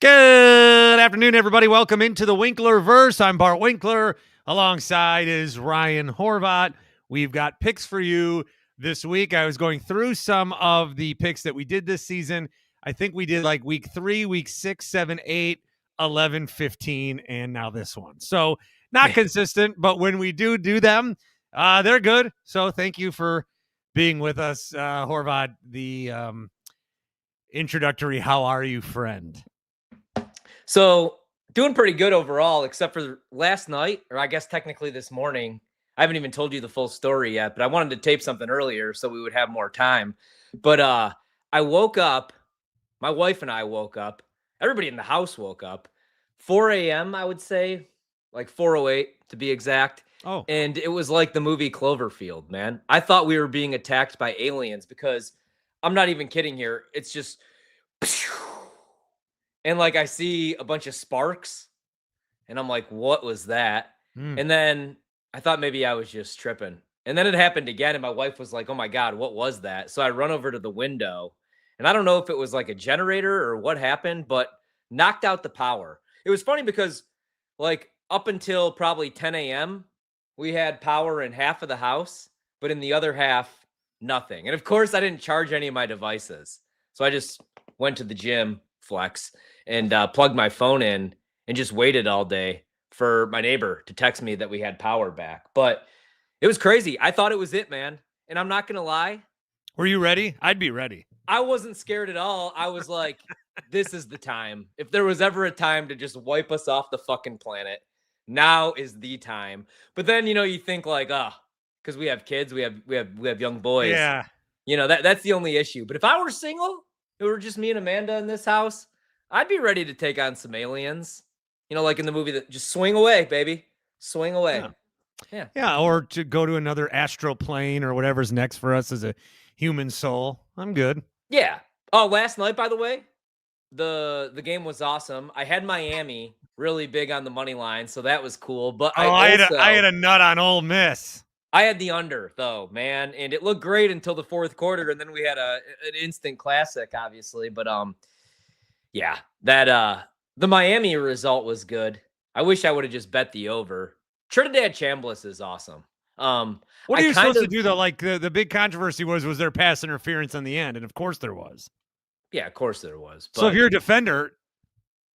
Good afternoon, everybody. Welcome into the Winklerverse. I'm Bart Winkler. Alongside is Ryan Horvat. We've got picks for you this week. I was going through some of the picks that we did this season. I think we did like week 3, week 6, 7, 8, 11, 15, and now this one. So not consistent, but when we do them, they're good. So thank you for being with us, Horvat, the introductory how are you friend. So doing pretty good overall, except for last night, or I guess technically this morning. I haven't even told you the full story yet, but I wanted to tape something earlier so we would have more time. But I woke up, my wife and I woke up, everybody in the house woke up, 4 a.m., I would say, like 4:08 to be exact. Oh. And it was like the movie Cloverfield, man. I thought we were being attacked by aliens because I'm not even kidding here. It's just... And like I see a bunch of sparks and I'm like, what was that? And then I thought maybe I was just tripping. And then it happened again. And my wife was like, oh my God, what was that? So I run over to the window and I don't know if it was like a generator or what happened, but knocked out the power. It was funny because like up until probably 10 a.m., we had power in half of the house, but in the other half, nothing. And of course I didn't charge any of my devices. So I just went to the gym, flex, and plugged my phone in and just waited all day for my neighbor to text me that we had power back. But it was crazy. I thought it was it, man. And I'm not going to lie. Were you ready? I'd be ready. I wasn't scared at all. I was like, this is the time. If there was ever a time to just wipe us off the fucking planet, now is the time. But then, you know, you think like, because we have kids, we have young boys. Yeah. You know, that's the only issue. But if I were single, it were just me and Amanda in this house, I'd be ready to take on some aliens, you know, like in the movie that just swing away, baby, swing away. Yeah. Or to go to another astral plane or whatever's next for us as a human soul. I'm good. Yeah. Oh, last night, by the way, the game was awesome. I had Miami really big on the money line, so that was cool. But I had a nut on Ole Miss. I had the under though, man, and it looked great until the fourth quarter, and then we had an instant classic, obviously. But yeah, that the Miami result was good. I wish I would have just bet the over. Trinidad Chambliss is awesome. What are you supposed to do though? Like the big controversy was there pass interference on the end? And of course there was. Yeah, of course there was. But... So if you're a defender,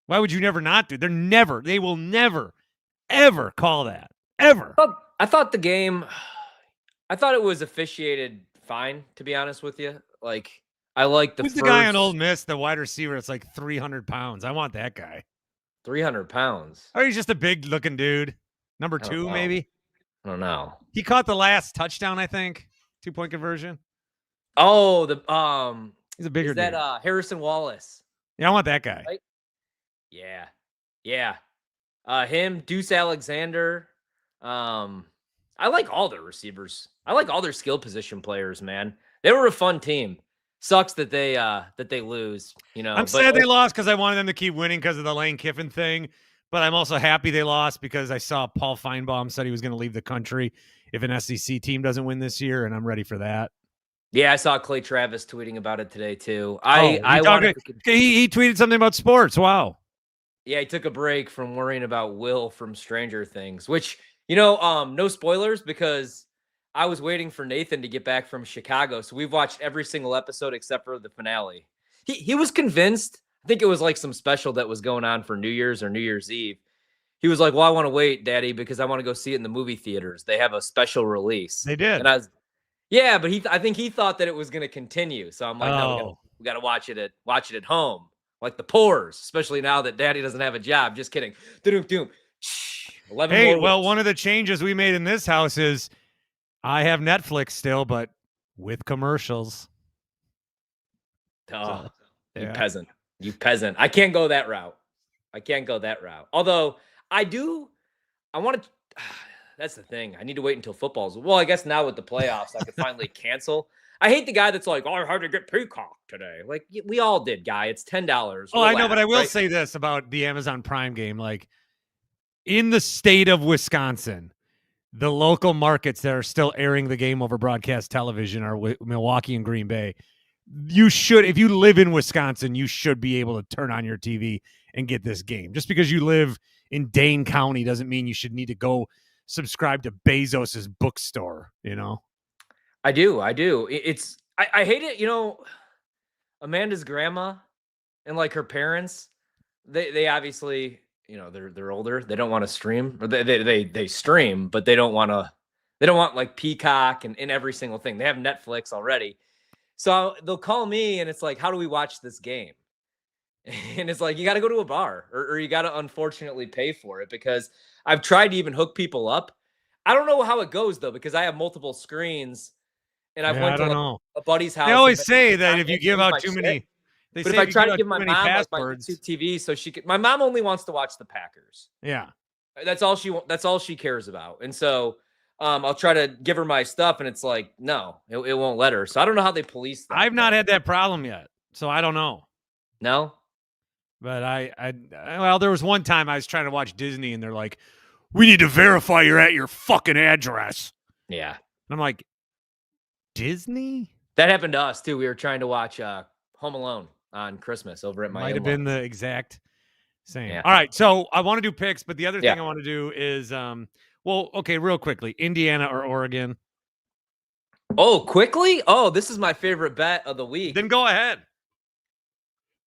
why would you never not do? They will never, ever call that. Ever. I thought the game, I thought it was officiated fine, to be honest with you. Like, I like the Who's the guy on Ole Miss, the wide receiver? It's like 300 pounds. I want that guy. 300 pounds. Or he's just a big looking dude. Number 2, maybe. I don't know. He caught the last touchdown, I think. 2-point conversion. Oh, he's a bigger dude. Is that Harrison Wallace? Yeah, I want that guy. Right? Yeah. Him, Deuce Alexander. I like all their receivers. I like all their skill position players, man. They were a fun team. Sucks that they lose, you know. I'm sad they lost because I wanted them to keep winning because of the Lane Kiffin thing. But I'm also happy they lost because I saw Paul Feinbaum said he was going to leave the country if an SEC team doesn't win this year, and I'm ready for that. Yeah, I saw Clay Travis tweeting about it today too. He tweeted something about sports. Wow. Yeah, he took a break from worrying about Will from Stranger Things, which, you know, no spoilers because I was waiting for Nathan to get back from Chicago. So we've watched every single episode except for the finale. He was convinced. I think it was like some special that was going on for New Year's or New Year's Eve. He was like, well, I want to wait, Daddy, because I want to go see it in the movie theaters. They have a special release. They did. And I was, yeah, but I think he thought that it was going to continue. So I'm like, no, we got to watch it at home. Like the Poors, especially now that Daddy doesn't have a job. Just kidding. Doom. 11 hey, more well, weeks. One of the changes we made in this house is I have Netflix still, but with commercials. Oh, you peasant. You peasant. I can't go that route. Although I want to, that's the thing. I need to wait until football's. Well, I guess now with the playoffs, I could finally cancel. I hate the guy that's like, oh, I had to get Peacock today. Like, we all did, guy. It's $10. Oh, I know, but I will say this about the Amazon Prime game. Like, in the state of Wisconsin, the local markets that are still airing the game over broadcast television are Milwaukee and Green Bay. you should, if you live in Wisconsin, you should be able to turn on your TV and get this game. Just because you live in Dane County doesn't mean you should need to go subscribe to Bezos's bookstore, you know? I do. I hate it. Amanda's grandma and like her parents, they obviously, they're older. They don't want to stream, or they stream, but they don't want like Peacock and every single thing. They have Netflix already. So they'll call me and it's like, how do we watch this game? And it's like, you got to go to a bar or you got to unfortunately pay for it, because I've tried to even hook people up. I don't know how it goes though, because I have multiple screens and I've went to like a buddy's house. They always say that if you give out too many, but if I try to give my mom like my YouTube TV, so my mom only wants to watch the Packers. Yeah. That's all she cares about. And so I'll try to give her my stuff, and it's like, no, it won't let her. So I don't know how they police that. I've not had that problem yet, so I don't know. No, but well, there was one time I was trying to watch Disney, and they're like, "We need to verify you're at your fucking address." Yeah, and I'm like, Disney? That happened to us too. We were trying to watch Home Alone on Christmas over at my. Might have been the exact same. Yeah. All right, so I want to do picks, but the other thing I want to do is well, okay, real quickly, Indiana or Oregon? Oh, quickly? Oh, this is my favorite bet of the week. Then go ahead.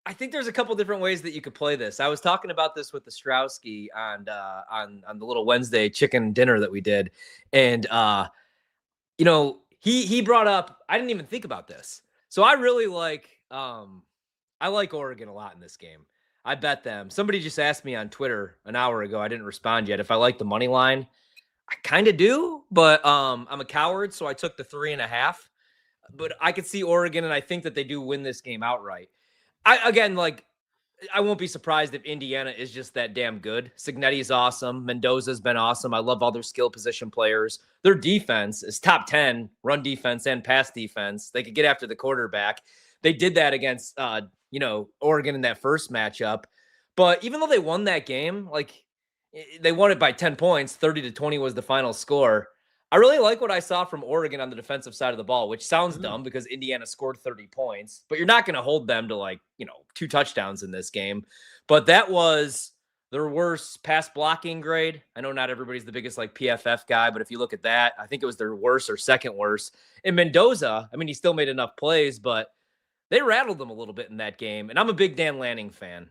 I think there's a couple different ways that you could play this. I was talking about this with the Strowski on the little Wednesday chicken dinner that we did, and he brought up. I didn't even think about this, so I really like I like Oregon a lot in this game. I bet them. Somebody just asked me on Twitter an hour ago. I didn't respond yet. If I like the money line. I kind of do, but I'm a coward, so I took the 3.5. But I could see Oregon, and I think that they do win this game outright. I won't be surprised if Indiana is just that damn good. Cignetti's awesome. Mendoza's been awesome. I love all their skill position players. Their defense is top 10 run defense and pass defense. They could get after the quarterback. They did that against Oregon in that first matchup. But even though they won that game, they won it by 10 points. 30-20 was the final score. I really like what I saw from Oregon on the defensive side of the ball, which sounds dumb because Indiana scored 30 points, but you're not going to hold them to 2 touchdowns in this game. But that was their worst pass blocking grade. I know not everybody's the biggest PFF guy, but if you look at that, I think it was their worst or second worst. And Mendoza, he still made enough plays, but they rattled them a little bit in that game. And I'm a big Dan Lanning fan.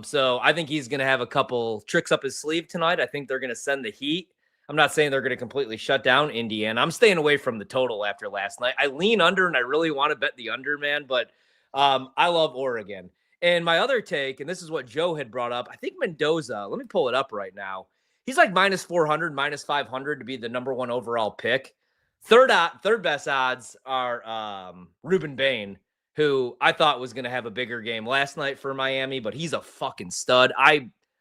So I think he's going to have a couple tricks up his sleeve tonight. I think they're going to send the heat. I'm not saying they're going to completely shut down Indiana. I'm staying away from the total after last night. I lean under, and I really want to bet the under, man, but I love Oregon. And my other take, and this is what Joe had brought up, I think Mendoza, let me pull it up right now. He's like -400, -500 to be the number 1 overall pick. Third best odds are Ruben Bain, who I thought was going to have a bigger game last night for Miami, but he's a fucking stud.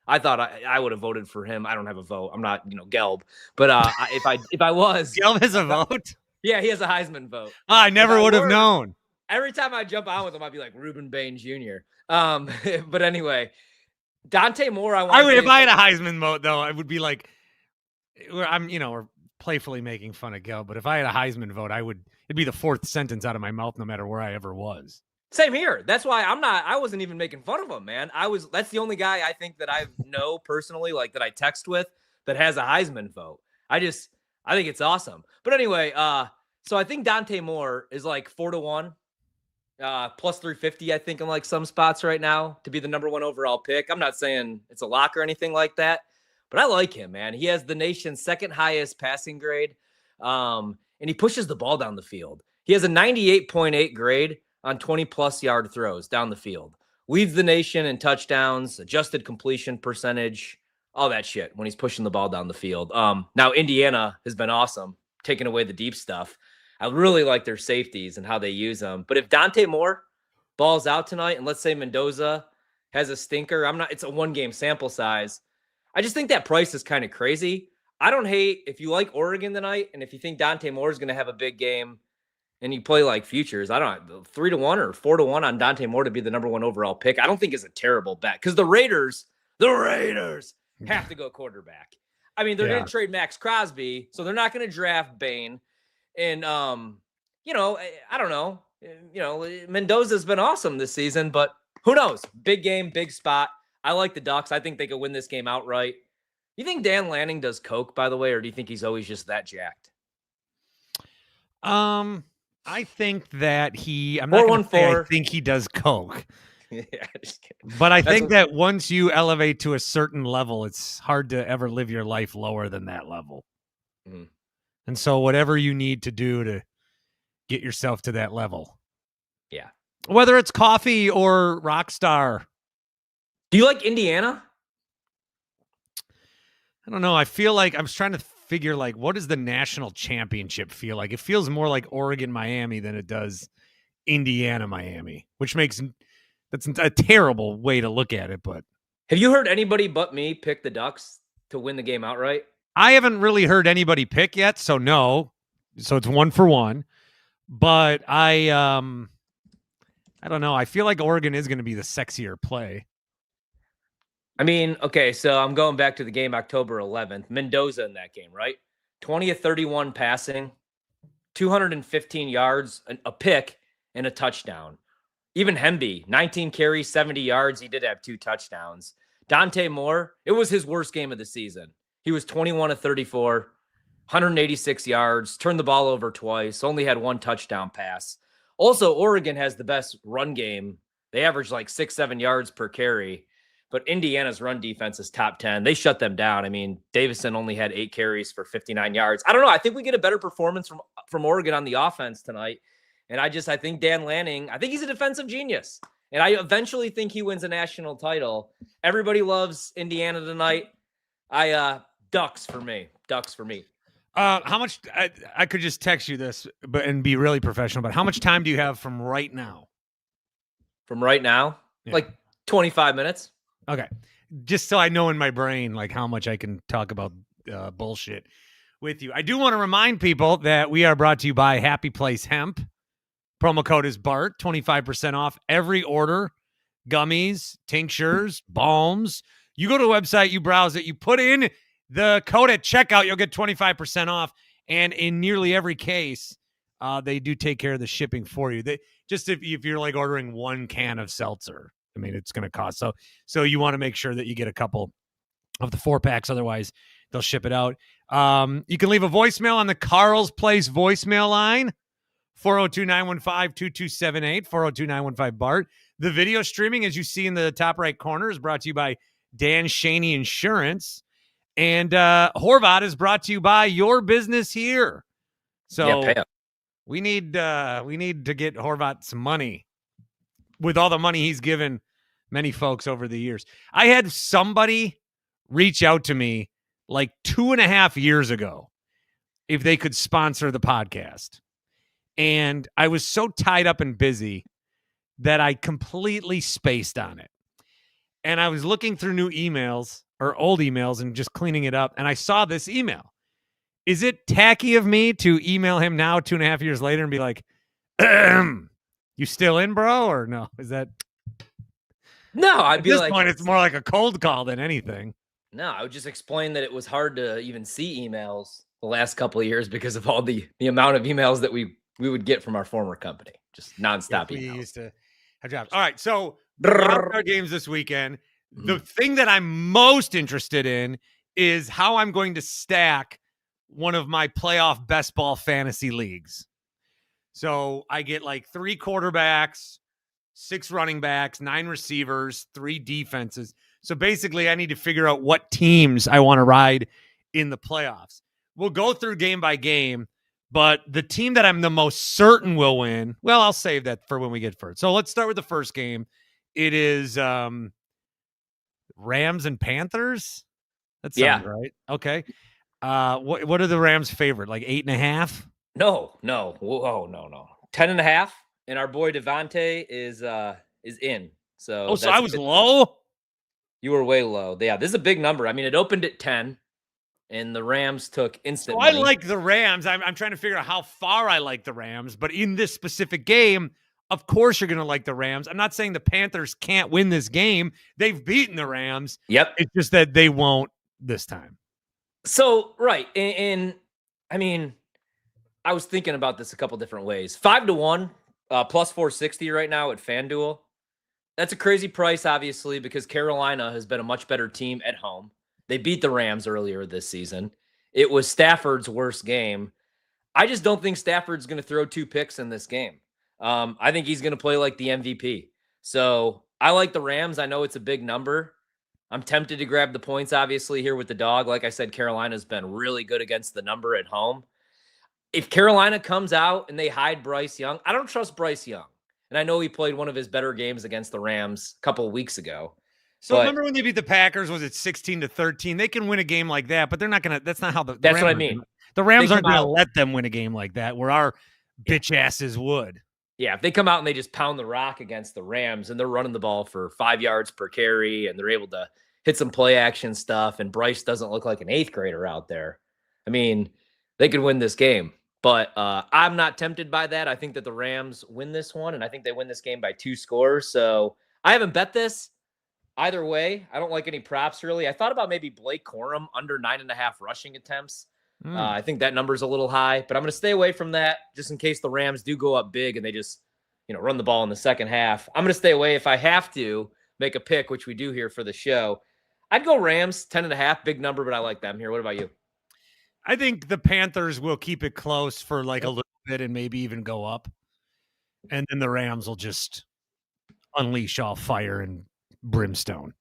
I thought I would have voted for him. I don't have a vote. I'm not, Gelb. But if I was. Gelb has a vote? Yeah, he has a Heisman vote. I never would have known. Every time I jump on with him, I'd be like Ruben Bain Jr. But anyway, Dante Moore. If I had a Heisman vote, though, I would be like, we're playfully making fun of Gelb, but if I had a Heisman vote, it'd be the 4th sentence out of my mouth, no matter where I ever was. Same here. That's why I wasn't even making fun of him, man. That's the only guy I think that I know personally, that I text with, that has a Heisman vote. I think it's awesome. But anyway, so I think Dante Moore is 4-1, plus 350, I think, in some spots right now to be the number 1 overall pick. I'm not saying it's a lock or anything like that, but I like him, man. He has the nation's 2nd highest passing grade, and he pushes the ball down the field. He has a 98.8 grade on 20-plus yard throws down the field. Leads the nation in touchdowns, adjusted completion percentage, all that shit when he's pushing the ball down the field. Now, Indiana has been awesome, taking away the deep stuff. I really like their safeties and how they use them. But if Dante Moore balls out tonight, and let's say Mendoza has a stinker, it's a 1-game sample size. I just think that price is kind of crazy. I don't hate if you like Oregon tonight, and if you think Dante Moore is going to have a big game, and you play futures, I don't know, 3-1 or 4-1 on Dante Moore to be the number 1 overall pick, I don't think is a terrible bet, because the Raiders have to go quarterback. They're going to trade Max Crosby, so they're not going to draft Bain. And, I don't know. Mendoza's been awesome this season, but who knows? Big game, big spot. I like the Ducks. I think they could win this game outright. You think Dan Lanning does coke, by the way, or do you think he's always just that jacked? I think that I'm not going to say I think he does coke. Yeah, just kidding. But I think that once you elevate to a certain level, it's hard to ever live your life lower than that level. Mm. And so whatever you need to do to get yourself to that level. Yeah. Whether it's coffee or Rockstar. Do you like Indiana? I don't know. I feel like I'm trying to figure, like, what does the national championship feel like? It feels more like Oregon, Miami than it does Indiana, Miami, which makes that's a terrible way to look at it. But have you heard anybody but me pick the Ducks to win the game outright? I haven't really heard anybody pick yet, so no. So it's 1-for-1. But I don't know. I feel like Oregon is going to be the sexier play. I mean, okay, so I'm going back to the game October 11th. Mendoza in that game, right? 20 of 31 passing, 215 yards, a pick, and a touchdown. Even Hemby, 19 carries, 70 yards. He did have 2 touchdowns. Dante Moore, it was his worst game of the season. He was 21 of 34, 186 yards, turned the ball over twice, only had 1 touchdown pass. Also, Oregon has the best run game. They average like 6-7 yards per carry. But Indiana's run defense is top 10. They shut them down. I mean, Davison only had 8 carries for 59 yards. I don't know. I think we get a better performance from Oregon on the offense tonight. And I think Dan Lanning, I think he's a defensive genius. And I eventually think he wins a national title. Everybody loves Indiana tonight. Ducks for me. Ducks for me. How much I could just text you this and be really professional, but how much time do you have from right now? From right now? Yeah. Like 25 minutes. Okay. Just so I know in my brain, like, how much I can talk about bullshit with you. I do want to remind people that we are brought to you by Happy Place Hemp. Promo code is BART, 25% off every order. Gummies, tinctures, balms. You go to the website, you browse it, you put in the code at checkout, you'll get 25% off. And in nearly every case, they do take care of the shipping for you. Just if you're like ordering 1 can of seltzer, I mean, it's going to cost. So you want to make sure that you get a couple of the 4-packs. Otherwise, they'll ship it out. You can leave a voicemail on the Carl's Place voicemail line, 402-915-2278, 402-915-BART. The video streaming, as you see in the top right corner, is brought to you by Dan Shaney Insurance. And Horvat is brought to you by Your Business Here. So we need to get Horvat some money with all the money he's given many folks over the years. I had somebody reach out to me like 2.5 years ago if they could sponsor the podcast. And I was so tied up and busy that I completely spaced on it. And I was looking through new emails or old emails and just cleaning it up. And I saw this email. Is it tacky of me to email him now 2.5 years later and be like, you still in, bro? Or no? Is that? No, I'd be like, at this point, it's more like a cold call than anything. No, I would just explain that it was hard to even see emails the last couple of years because of all the amount of emails that we would get from our former company. Just nonstop emails. We used to have jobs. All right. So our games this weekend. Mm-hmm. The thing that I'm most interested in is how I'm going to stack one of my playoff best ball fantasy leagues. So I get like 3 quarterbacks, 6 running backs, 9 receivers, 3 defenses. So basically I need to figure out what teams I want to ride in the playoffs. We'll go through game by game, but the team that I'm the most certain will win, well, I'll save that for when we get first. So let's start with the first game. It is Rams and Panthers. That sounds right. Okay. What are the Rams' favorite? Like 8.5? No. Whoa, no. 10.5. And our boy Devontae is in. So so I was low. You were way low. Yeah, this is a big number. I mean, it opened at 10, and the Rams took instant money. I like the Rams. I'm trying to figure out how far I like the Rams, but in this specific game, of course you're going to like the Rams. I'm not saying the Panthers can't win this game. They've beaten the Rams. Yep. It's just that they won't this time. So, right. And I mean, I was thinking about this a couple different ways. 5-1, Plus 460 right now at FanDuel. That's a crazy price, obviously, because Carolina has been a much better team at home. They beat the Rams earlier this season. It was Stafford's worst game. I just don't think Stafford's going to throw 2 picks in this game. I think he's going to play like the MVP. So I like the Rams. I know it's a big number. I'm tempted to grab the points, obviously, here with the dog. Like I said, Carolina's been really good against the number at home. If Carolina comes out and they hide Bryce Young, I don't trust Bryce Young. And I know he played one of his better games against the Rams a couple of weeks ago. So remember when they beat the Packers, was it 16-13? They can win a game like that, but they're not going to – that's not how the – That's Rams what I mean. The Rams aren't going to let them win a game like that where our bitch asses would. Yeah, if they come out and they just pound the rock against the Rams and they're running the ball for 5 yards per carry and they're able to hit some play action stuff and Bryce doesn't look like an 8th grader out there, I mean, they could win this game. But I'm not tempted by that. I think that the Rams win this one, and I think they win this game by 2 scores. So I haven't bet this either way. I don't like any props, really. I thought about maybe Blake Corum under 9.5 rushing attempts. I think that number's a little high, but I'm going to stay away from that just in case the Rams do go up big and they just run the ball in the second half. I'm going to stay away. If I have to make a pick, which we do here for the show, I'd go Rams, 10.5, big number, but I like them here. What about you? I think the Panthers will keep it close for like a little bit and maybe even go up. And then the Rams will just unleash all fire and brimstone.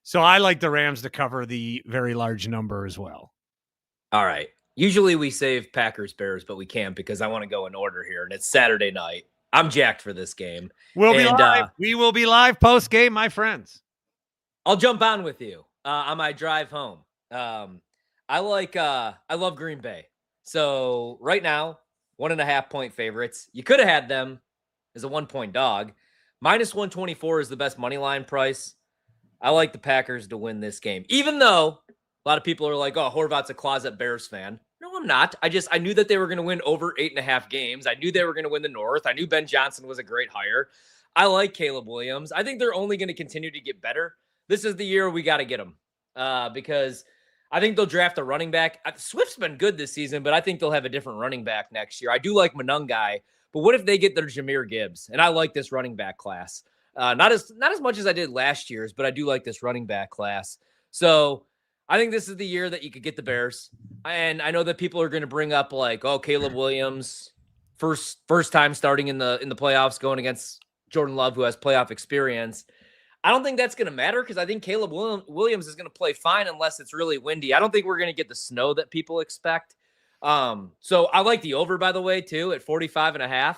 So I like the Rams to cover the very large number as well. All right. Usually we save Packers Bears, but we can't because I want to go in order here. And it's Saturday night. I'm jacked for this game. We'll be live. We will be live post game, my friends. I'll jump on with you on my drive home. I love Green Bay. So right now, 1.5 point favorites. You could have had them as a 1 point dog. Minus 124 is the best money line price. I like the Packers to win this game, even though a lot of people are like, oh, Horvat's a closet Bears fan. No, I'm not. I knew that they were going to win over 8.5 games. I knew they were going to win the North. I knew Ben Johnson was a great hire. I like Caleb Williams. I think they're only going to continue to get better. This is the year we got to get them because I think they'll draft a running back. Swift's been good this season, but I think they'll have a different running back next year. I do like Monungai, but what if they get their Jahmyr Gibbs? And I like this running back class. Not as much as I did last year's, but I do like this running back class. So I think this is the year that you could get the Bears. And I know that people are going to bring up like, oh, Caleb Williams, first time starting in the playoffs, going against Jordan Love, who has playoff experience. I don't think that's going to matter because I think Caleb Williams is going to play fine unless it's really windy. I don't think we're going to get the snow that people expect. So I like the over, by the way, too, at 45.5.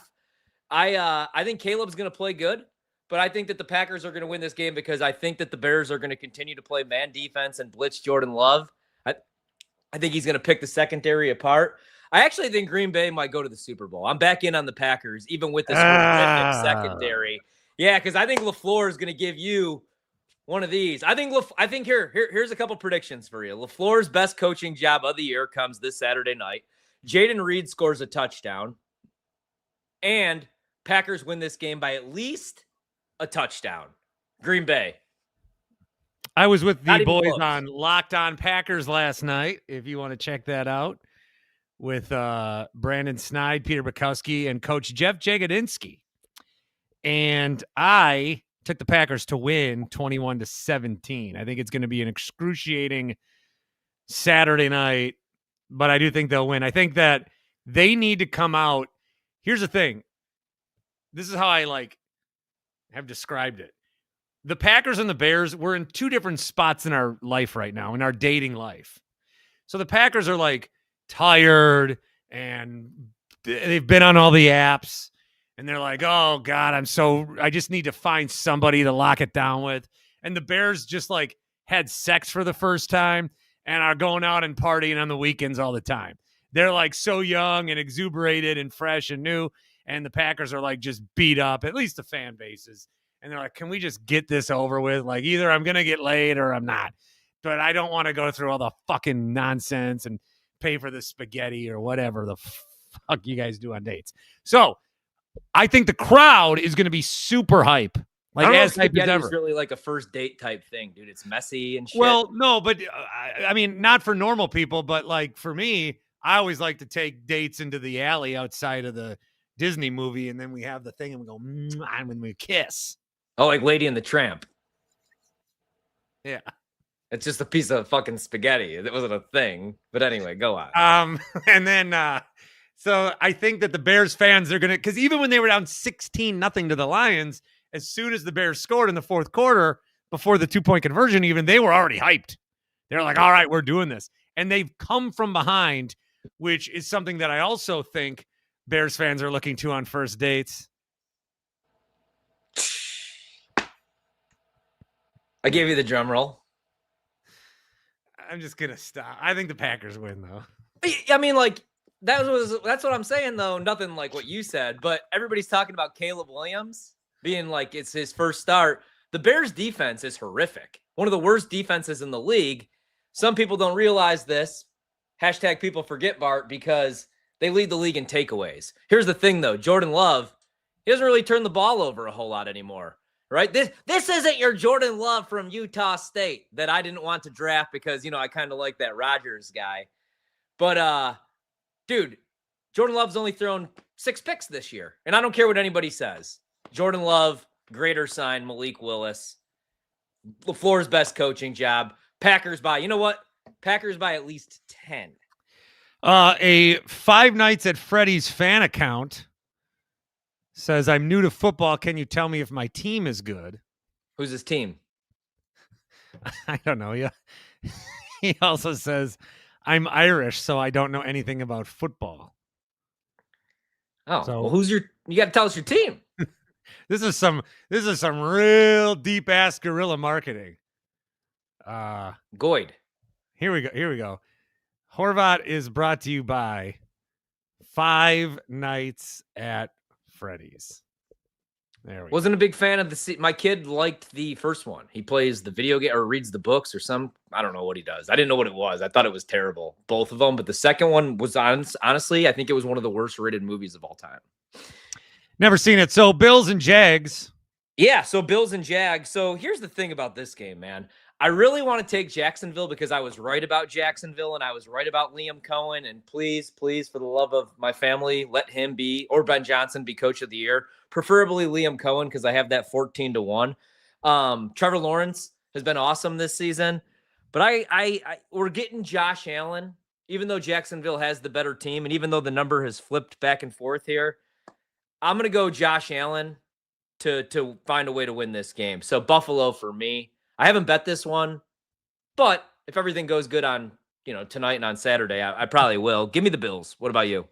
I think Caleb's going to play good, but I think that the Packers are going to win this game because I think that the Bears are going to continue to play man defense and blitz Jordan Love. I think he's going to pick the secondary apart. I actually think Green Bay might go to the Super Bowl. I'm back in on the Packers, even with this horrific secondary. Yeah, because I think LaFleur is going to give you one of these. I think here's a couple predictions for you. LaFleur's best coaching job of the year comes this Saturday night. Jaden Reed scores a touchdown. And Packers win this game by at least a touchdown. Green Bay. I was with the boys on Locked On Packers last night, if you want to check that out, with Brandon Snide, Peter Bukowski, and Coach Jeff Jagodinski. And I took the Packers to win 21-17. I think it's going to be an excruciating Saturday night, but I do think they'll win. I think that they need to come out. Here's the thing. This is how I have described it. The Packers and the Bears, we're in two different spots in our life right now, in our dating life. So the Packers are tired and they've been on all the apps and they're like, oh God, I just need to find somebody to lock it down with. And the Bears just had sex for the first time and are going out and partying on the weekends all the time. They're so young and exuberated and fresh and new. And the Packers are just beat up, at least the fan bases. And they're like, can we just get this over with? Either I'm going to get laid or I'm not. But I don't want to go through all the fucking nonsense and pay for the spaghetti or whatever the fuck you guys do on dates. So I think the crowd is going to be super hype. As hype as ever. It's really a first date type thing, dude. It's messy and shit. Well, no, but I mean, not for normal people, but for me, I always like to take dates into the alley outside of the Disney movie, and then we have the thing and we go, and when we kiss. Oh, like Lady and the Tramp. Yeah. It's just a piece of fucking spaghetti. It wasn't a thing. But anyway, go on. And then so I think that the Bears fans are gonna, because even when they were down 16-0 to the Lions, as soon as the Bears scored in the fourth quarter, before the 2-point conversion, even they were already hyped. They're like, all right, we're doing this. And they've come from behind, which is something that I also think Bears fans are looking to on first dates. I gave you the drum roll. I'm just gonna stop. I think the Packers win, though. I mean, like, that's what I'm saying, though. Nothing like what you said, but everybody's talking about Caleb Williams being like it's his first start. The Bears defense is horrific. One of the worst defenses in the league. Some people don't realize this. Hashtag people forget, Bart, because they lead the league in takeaways. Here's the thing, though. Jordan Love, he doesn't really turn the ball over a whole lot anymore. Right? This isn't your Jordan Love from Utah State that I didn't want to draft because, I kind of like that Rodgers guy. But, dude, Jordan Love's only thrown 6 picks this year. And I don't care what anybody says. Jordan Love, greater sign, Malik Willis. LaFleur's best coaching job. Packers by, you know what? Packers by at least 10. A Five Nights at Freddy's fan account says, I'm new to football. Can you tell me if my team is good? Who's his team? I don't know. Yeah. He also says, I'm Irish, so I don't know anything about football. Oh, so, well, you got to tell us your team. This is some real deep ass guerrilla marketing. Goyd. Here we go. Horvat is brought to you by Five Nights at Freddy's. There we Wasn't a big fan of my kid liked the first one. He plays the video game or reads the books or I don't know what he does. I didn't know what it was. I thought it was terrible, both of them. But the second one was honestly, I think it was one of the worst rated movies of all time. Never seen it. So Bills and Jags. Yeah, so Bills and Jags. So here's the thing about this game, man. I really want to take Jacksonville because I was right about Jacksonville and I was right about Liam Cohen. And please, for the love of my family, let him be, or Ben Johnson be coach of the year. Preferably Liam Cohen because I have that 14-1. Trevor Lawrence has been awesome this season. But we're getting Josh Allen, even though Jacksonville has the better team. And even though the number has flipped back and forth here, I'm going to go Josh Allen to find a way to win this game. So Buffalo for me. I haven't bet this one, but if everything goes good on, tonight and on Saturday, I probably will. Give me the Bills. What about you?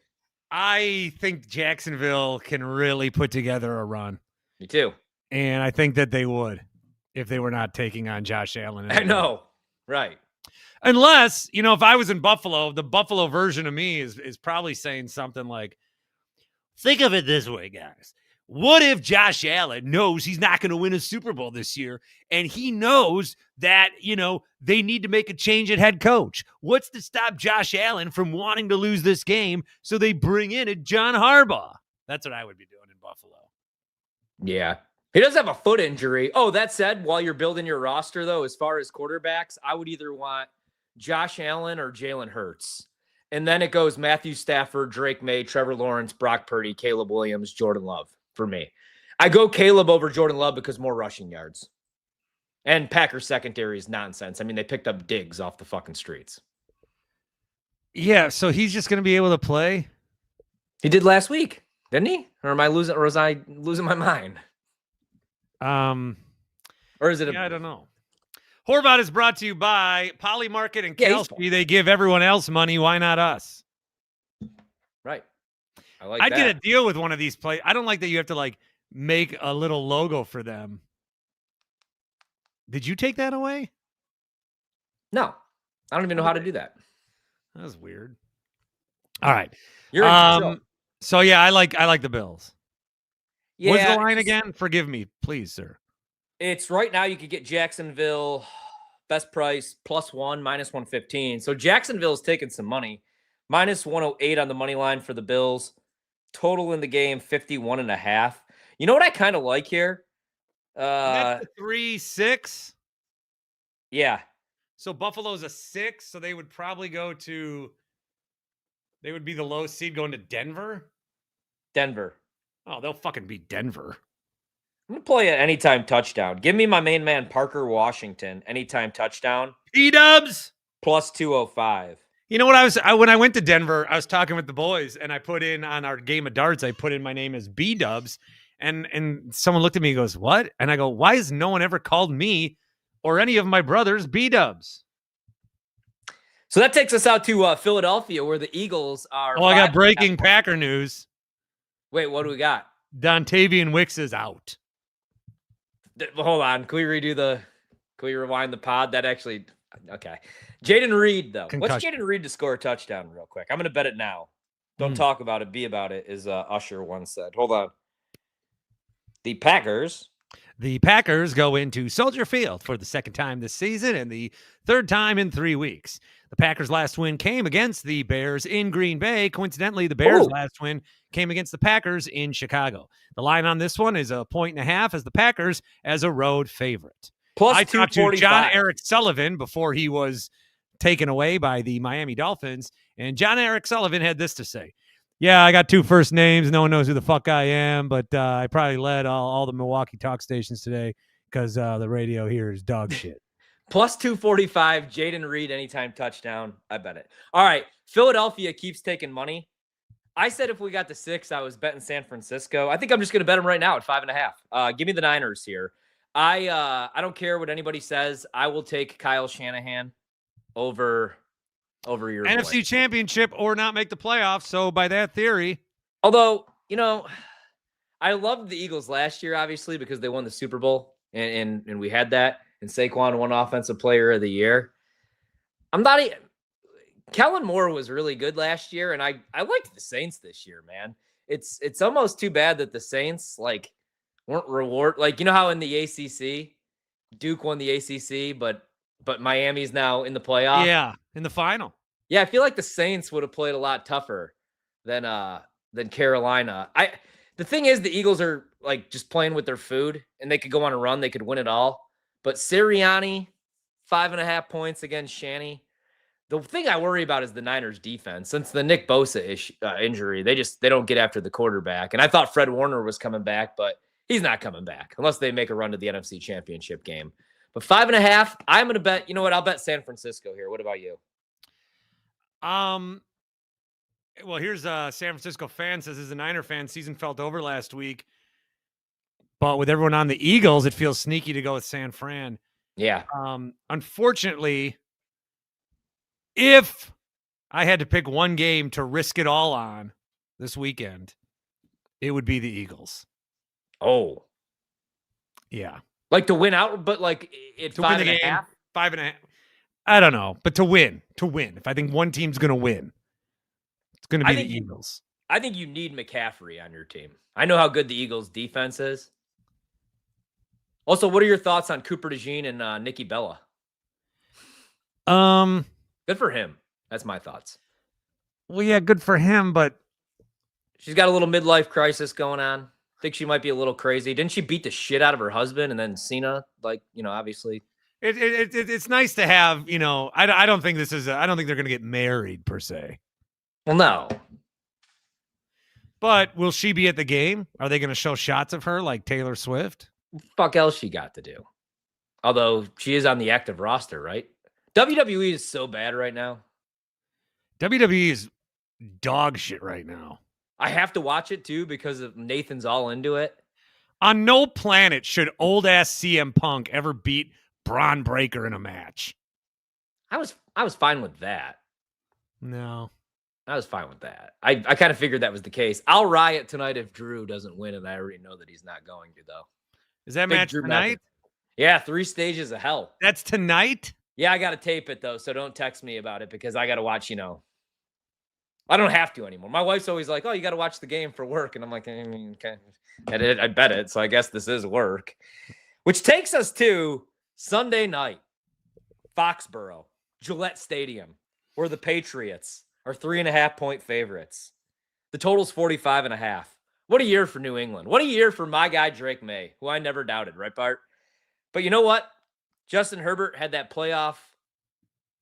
I think Jacksonville can really put together a run. Me too. And I think that they would if they were not taking on Josh Allen. I know. Right. Unless, if I was in Buffalo, the Buffalo version of me is probably saying something like, think of it this way, guys. What if Josh Allen knows he's not going to win a Super Bowl this year, and he knows that, they need to make a change at head coach? What's to stop Josh Allen from wanting to lose this game so they bring in a John Harbaugh? That's what I would be doing in Buffalo. Yeah. He does have a foot injury. Oh, that said, while you're building your roster, though, as far as quarterbacks, I would either want Josh Allen or Jalen Hurts. And then it goes Matthew Stafford, Drake May, Trevor Lawrence, Brock Purdy, Caleb Williams, Jordan Love. For me, I go Caleb over Jordan Love because more rushing yards. And Packers secondary is nonsense. I mean, they picked up Diggs off the fucking streets. Yeah, so he's just going to be able to play? He did last week, didn't he? Or was I losing my mind? Or is it I don't know. Horvat is brought to you by Poly Market and Kelsey. They give everyone else money. Why not us? Right. I'd get a deal with one of these plays. I don't like that you have to make a little logo for them. Did you take that away? No, I don't even know how to do that. That was weird. All right. You're in so yeah, I like the Bills. Yeah. What's the line again? Forgive me, please, sir. It's right now you could get Jacksonville best price +1, -115. So Jacksonville's taking some money. -108 on the money line for the Bills. Total in the game, 51.5. You know what I kind of like here? That's a 3-6. Yeah. So Buffalo's a 6, so they would probably they would be the low seed going to Denver. Denver. Oh, they'll fucking beat Denver. I'm going to play an anytime touchdown. Give me my main man, Parker Washington, anytime touchdown. P-dubs. Plus 205. You know what when I went to Denver, I was talking with the boys and I put in on our game of darts, I put in my name as B-dubs and someone looked at me and goes, what? And I go, why has no one ever called me or any of my brothers B-dubs? So that takes us out to Philadelphia where the Eagles are. Oh, I got breaking Packer news. Wait, what do we got? Dontavian Wicks is out. Hold on. Can we rewind the pod? That actually, okay. Jaden Reed, though. Concussion. What's Jaden Reed to score a touchdown real quick? I'm going to bet it now. Don't talk about it, be about it, as Usher once said. Hold on. The Packers go into Soldier Field for the second time this season and the third time in 3 weeks. The Packers' last win came against the Bears in Green Bay. Coincidentally, the Bears' last win came against the Packers in Chicago. The line on this one is 1.5 as the Packers as a road favorite. Plus I talked to 245. John Eric Sullivan before he was taken away by the Miami Dolphins, and John Eric Sullivan had this to say. Yeah, I got 2 first names. No one knows who the fuck I am, but I probably led all the Milwaukee talk stations today because the radio here is dog shit. Plus 245, Jaden Reed, anytime touchdown. I bet it. All right, Philadelphia keeps taking money. I said if we got to 6, I was betting San Francisco. I think I'm just going to bet them right now at 5.5. Give me the Niners here. I don't care what anybody says. I will take Kyle Shanahan over your NFC boy. Championship or not make the playoffs. So by that theory, although I loved the Eagles last year, obviously because they won the Super Bowl and we had that, and Saquon won Offensive Player of the Year. Kellen Moore was really good last year, and I liked the Saints this year, man. It's almost too bad that the Saints weren't rewarded. How in the ACC, Duke won the ACC, but Miami's now in the playoff. Yeah, in the final. Yeah, I feel like the Saints would have played a lot tougher than Carolina. The thing is, the Eagles are just playing with their food, and they could go on a run. They could win it all. But Sirianni, 5.5 points against Shanny. The thing I worry about is the Niners defense. Since the Nick Bosa injury, they don't get after the quarterback. And I thought Fred Warner was coming back, but he's not coming back unless they make a run to the NFC Championship game. But 5.5, I'm going to bet, I'll bet San Francisco here. What about you? Well, here's a San Francisco fan says, as a Niner fan, season felt over last week. But with everyone on the Eagles, it feels sneaky to go with San Fran. Yeah. Unfortunately, if I had to pick one game to risk it all on this weekend, it would be the Eagles. Oh. Yeah. To win out, but it's 5.5? 5.5. I don't know, but to win. If I think one team's going to win, it's going to be the Eagles. I think you need McCaffrey on your team. I know how good the Eagles defense is. Also, what are your thoughts on Cooper DeJean and Nikki Bella? Good for him. That's my thoughts. Well, yeah, good for him, but she's got a little midlife crisis going on. Think she might be a little crazy. Didn't she beat the shit out of her husband and then Cena? Obviously. It's nice to have, I don't think I don't think they're going to get married per se. Well, no. But will she be at the game? Are they going to show shots of her like Taylor Swift? Fuck else she got to do. Although she is on the active roster, right? WWE is so bad right now. WWE is dog shit right now. I have to watch it too because of Nathan's all into it. On no planet should old ass CM Punk ever beat Braun Breaker in a match. I was fine with that. No. I was fine with that. I kind of figured that was the case. I'll riot tonight if Drew doesn't win, and I already know that he's not going to, though. Is that match tonight? Yeah, 3 stages of hell. That's tonight? Yeah, I got to tape it, though, so don't text me about it because I got to watch, I don't have to anymore. My wife's always like, oh, you got to watch the game for work. And I'm like, okay. I bet it, so I guess this is work. Which takes us to Sunday night, Foxborough, Gillette Stadium, where the Patriots are 3.5-point favorites. The total's 45.5. What a year for New England. What a year for my guy, Drake May, who I never doubted, right, Bart? But you know what? Justin Herbert had that playoff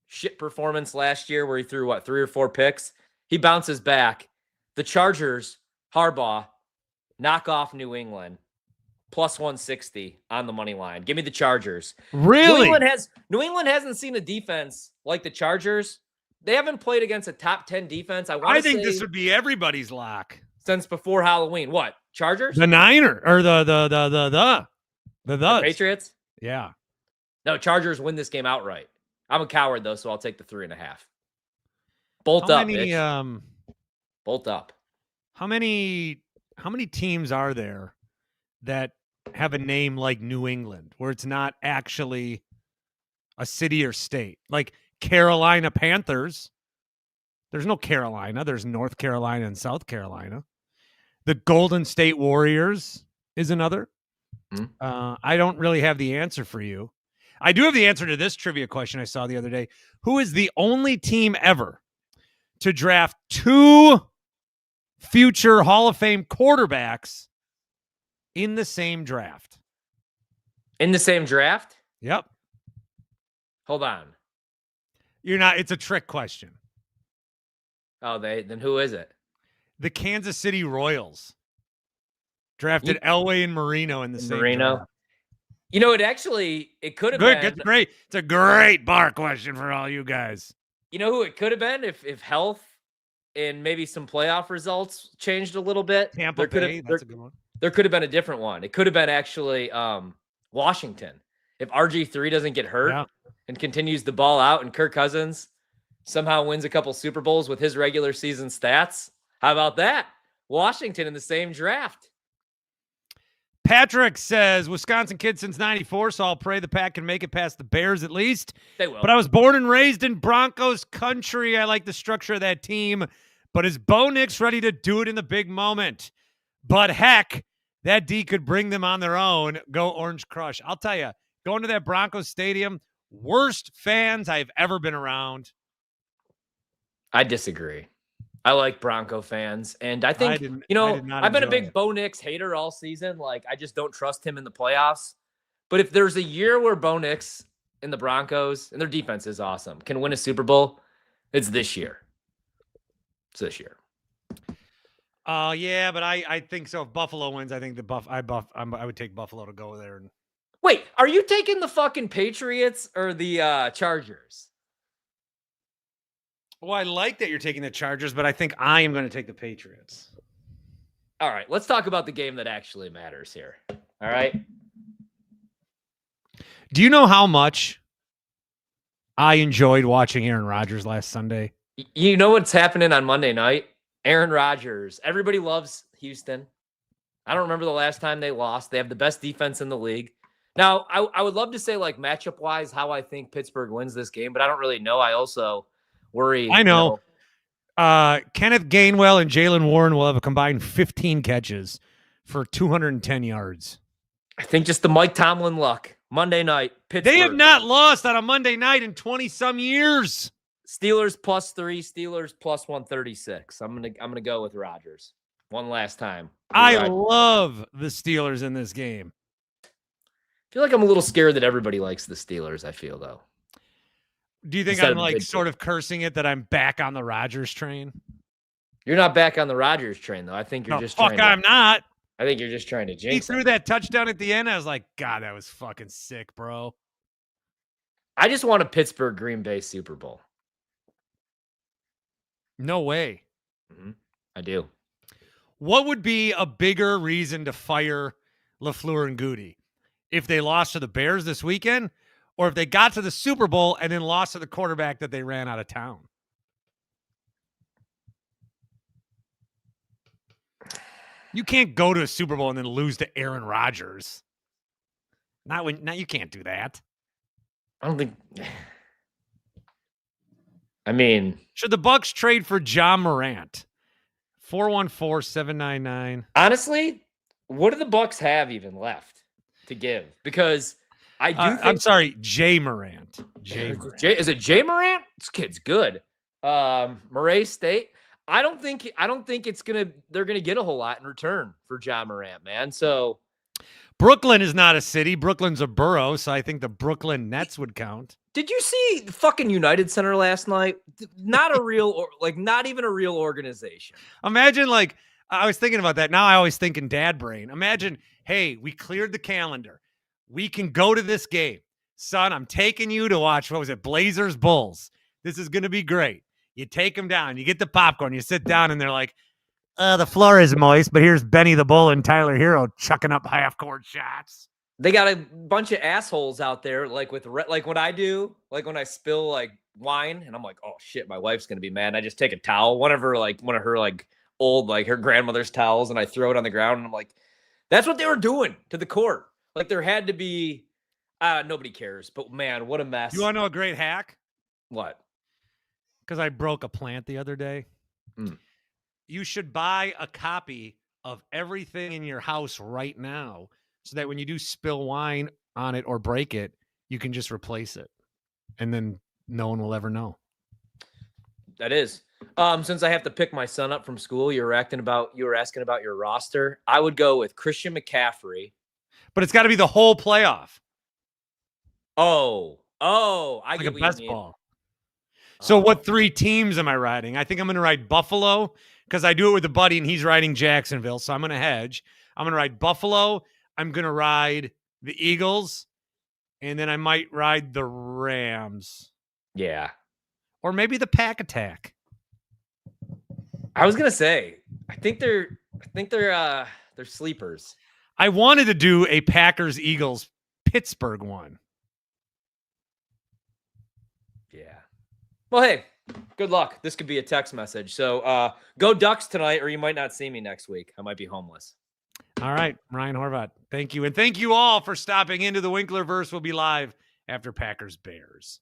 shit performance last year where he threw, 3 or 4 picks? He bounces back. The Chargers Harbaugh, knock off New England, plus 160 on the money line. Give me the Chargers. Really? New England hasn't seen a defense like the Chargers. They haven't played against a top 10 defense. I think this would be everybody's lock since before Halloween. What? Chargers? The Niner or the Patriots? Yeah. No, Chargers win this game outright. I'm a coward though, so I'll take the 3.5. Bolt up, bitch. Bolt up. How many teams are there that have a name like New England, where it's not actually a city or state? Like Carolina Panthers. There's no Carolina. There's North Carolina and South Carolina. The Golden State Warriors is another. I don't really have the answer for you. I do have the answer to this trivia question I saw the other day. Who is the only team ever to draft 2 future Hall of Fame quarterbacks in the same draft? In the same draft? Yep. Hold on. You're not. It's a trick question. Oh, then who is it? The Kansas City Royals drafted Elway and Marino in the same draft. You know, it could have been. Good. It's great. It's a great bar question for all you guys. You know who it could have been if health and maybe some playoff results changed a little bit? Tampa Bay, that's a good one. There could have been a different one. It could have been actually Washington. If RG3 doesn't get hurt and continues the ball out and Kirk Cousins somehow wins a couple Super Bowls with his regular season stats. How about that? Washington in the same draft. Patrick says, Wisconsin kid since 94, so I'll pray the Pack can make it past the Bears at least. They will. But I was born and raised in Broncos country. I like the structure of that team. But is Bo Nix ready to do it in the big moment? But heck, that D could bring them on their own. Go Orange Crush. I'll tell you, going to that Broncos stadium, worst fans I've ever been around. I disagree. I like Bronco fans. And I think, I've been a big Bo Nix hater all season. Like, I just don't trust him in the playoffs. But if there's a year where Bo Nix and the Broncos, and their defense is awesome, can win a Super Bowl, it's this year. It's this year. Yeah, but I think so. If Buffalo wins, I think I would take Buffalo to go there. Wait, are you taking the fucking Patriots or the Chargers? Well, I like that you're taking the Chargers, but I think I am going to take the Patriots. All right, let's talk about the game that actually matters here. All right. Do you know how much I enjoyed watching Aaron Rodgers last Sunday? You know what's happening on Monday night? Aaron Rodgers. Everybody loves Houston. I don't remember the last time they lost. They have the best defense in the league. Now, I would love to say, like, matchup-wise, how I think Pittsburgh wins this game, but I don't really know. I also worry. I know. Kenneth Gainwell and Jalen Warren will have a combined 15 catches for 210 yards. I think just the Mike Tomlin luck. Monday night, Pittsburgh. They have not lost on a Monday night in 20-some years. Steelers +3, Steelers +136. I'm gonna go with Rodgers one last time. I love the Steelers in this game. I feel like I'm a little scared that everybody likes the Steelers. I feel though. Do you think I'm like sort of cursing it that I'm back on the Rodgers train? You're not back on the Rodgers train though. I think you're just trying. I'm not. I think you're just trying to jinx. He threw that touchdown at the end. I was like, God, that was fucking sick, bro. I just want a Pittsburgh Green Bay Super Bowl. No way. Mm-hmm. I do. What would be a bigger reason to fire LaFleur and Goody? If they lost to the Bears this weekend, or if they got to the Super Bowl and then lost to the quarterback that they ran out of town? You can't go to a Super Bowl and then lose to Aaron Rodgers. Now you can't do that. I don't think. I mean, should the Bucks trade for John Morant? 414-799. Honestly, what do the Bucks have even left to give? Because I do think I'm sorry, Jay Morant. Is it Jay Morant? This kid's good. Murray State. I don't think they're gonna get a whole lot in return for John Morant, man. So Brooklyn is not a city. Brooklyn's a borough, so I think the Brooklyn Nets would count. Did you see the fucking United Center last night? Not even a real organization. Imagine like I was thinking about that. Now I always think in dad brain. Imagine, hey, we cleared the calendar. We can go to this game. Son, I'm taking you to watch, what was it, Blazers Bulls. This is going to be great. You take them down. You get the popcorn. You sit down, and they're like, the floor is moist, but here's Benny the Bull and Tyler Hero chucking up half-court shots. They got a bunch of assholes out there, like like what I do, like when I spill like wine, and I'm like, oh shit, my wife's gonna be mad. And I just take a towel, one of her old, like her grandmother's towels, and I throw it on the ground, and I'm like, that's what they were doing to the court. Like there had to be, nobody cares, but man, what a mess. You want to know a great hack? What? Because I broke a plant the other day. You should buy a copy of everything in your house right now, so that when you do spill wine on it or break it, you can just replace it. And then no one will ever know. That is. Since I have to pick my son up from school, you were asking about your roster. I would go with Christian McCaffrey. But it's got to be the whole playoff. I like get a what best you mean. ball. So what 3 teams am I riding? I think I'm going to ride Buffalo because I do it with a buddy and he's riding Jacksonville. So I'm going to hedge. I'm going to ride Buffalo. I'm going to ride the Eagles. And then I might ride the Rams. Yeah. Or maybe the Pack Attack. I was going to say, I think they're sleepers. I wanted to do a Packers-Eagles Pittsburgh one. Yeah. Well, hey, good luck. This could be a text message. So go Ducks tonight, or you might not see me next week. I might be homeless. All right, Ryan Horvat, thank you. And thank you all for stopping into the Winklerverse. We'll be live after Packers-Bears.